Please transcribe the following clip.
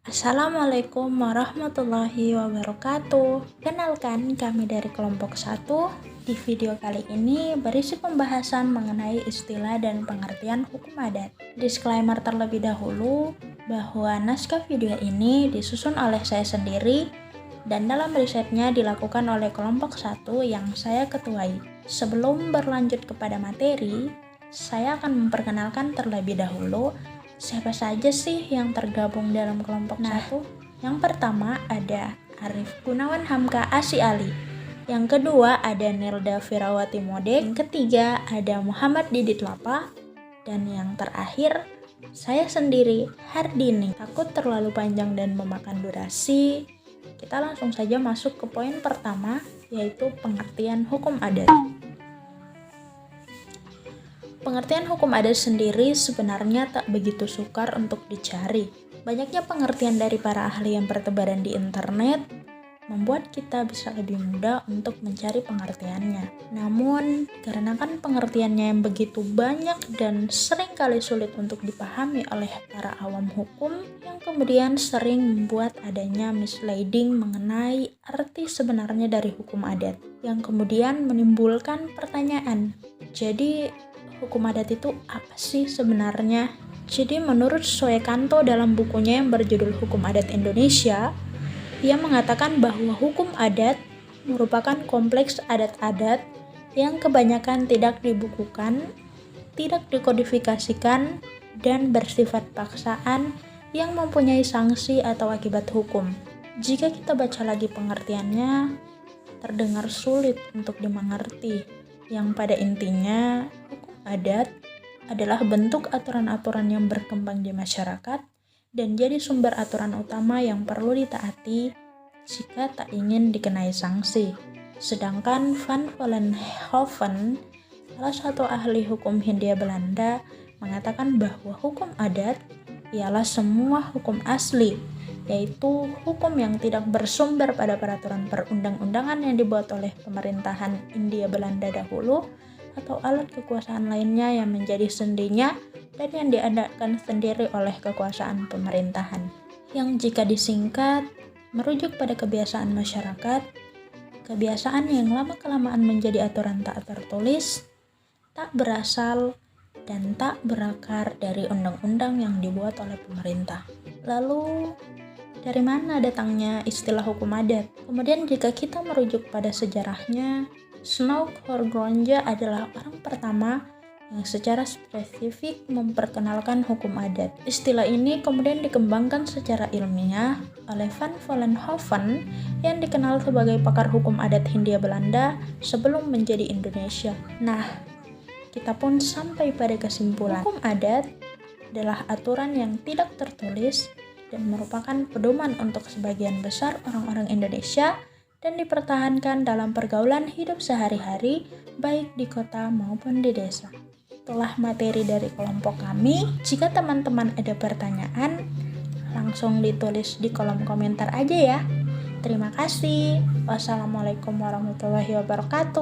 Assalamualaikum warahmatullahi wabarakatuh. Kenalkan, kami dari kelompok 1. Di video kali ini berisi pembahasan mengenai istilah dan pengertian hukum adat. Disclaimer terlebih dahulu bahwa naskah video ini disusun oleh saya sendiri dan dalam risetnya dilakukan oleh kelompok 1 yang saya ketuai. Sebelum berlanjut kepada materi, saya akan memperkenalkan terlebih dahulu siapa saja sih yang tergabung dalam kelompok 1? Yang pertama ada Arif Gunawan Hamka Asi Ali. Yang kedua ada Nilda Firawati Modek. Yang ketiga ada Muhammad Didit Lapa. Dan yang terakhir saya sendiri, Hardini. Takut terlalu panjang dan memakan durasi, kita langsung saja masuk ke poin pertama, yaitu pengertian hukum adat. Pengertian hukum adat sendiri sebenarnya tak begitu sukar untuk dicari. Banyaknya pengertian dari para ahli yang bertebaran di internet membuat kita bisa lebih mudah untuk mencari pengertiannya. Namun, karena kan pengertiannya yang begitu banyak dan seringkali sulit untuk dipahami oleh para awam hukum, yang kemudian sering membuat adanya misleading mengenai arti sebenarnya dari hukum adat, yang kemudian menimbulkan pertanyaan. Jadi, hukum adat itu apa sih sebenarnya? Jadi menurut Soekanto dalam bukunya yang berjudul Hukum Adat Indonesia, ia mengatakan bahwa hukum adat merupakan kompleks adat-adat yang kebanyakan tidak dibukukan, tidak dikodifikasikan, dan bersifat paksaan yang mempunyai sanksi atau akibat hukum. Jika kita baca lagi pengertiannya, terdengar sulit untuk dimengerti, yang pada intinya adat adalah bentuk aturan-aturan yang berkembang di masyarakat dan jadi sumber aturan utama yang perlu ditaati jika tak ingin dikenai sanksi. Sedangkan Van Vollenhoven, salah satu ahli hukum Hindia Belanda, mengatakan bahwa hukum adat ialah semua hukum asli, yaitu hukum yang tidak bersumber pada peraturan perundang-undangan yang dibuat oleh pemerintahan Hindia Belanda dahulu atau alat kekuasaan lainnya yang menjadi sendinya dan yang diadakan sendiri oleh kekuasaan pemerintahan, yang jika disingkat merujuk pada kebiasaan masyarakat, kebiasaan yang lama-kelamaan menjadi aturan tak tertulis, tak berasal dan tak berakar dari undang-undang yang dibuat oleh pemerintah. Lalu dari mana datangnya istilah hukum adat? Kemudian jika kita merujuk pada sejarahnya, Snouk Horgronje adalah orang pertama yang secara spesifik memperkenalkan hukum adat. Istilah ini kemudian dikembangkan secara ilmiah oleh Van Vollenhoven yang dikenal sebagai pakar hukum adat Hindia Belanda sebelum menjadi Indonesia. Nah, kita pun sampai pada kesimpulan, hukum adat adalah aturan yang tidak tertulis dan merupakan pedoman untuk sebagian besar orang-orang Indonesia dan dipertahankan dalam pergaulan hidup sehari-hari, baik di kota maupun di desa. Itulah materi dari kelompok kami. Jika teman-teman ada pertanyaan, langsung ditulis di kolom komentar aja ya. Terima kasih. Wassalamualaikum warahmatullahi wabarakatuh.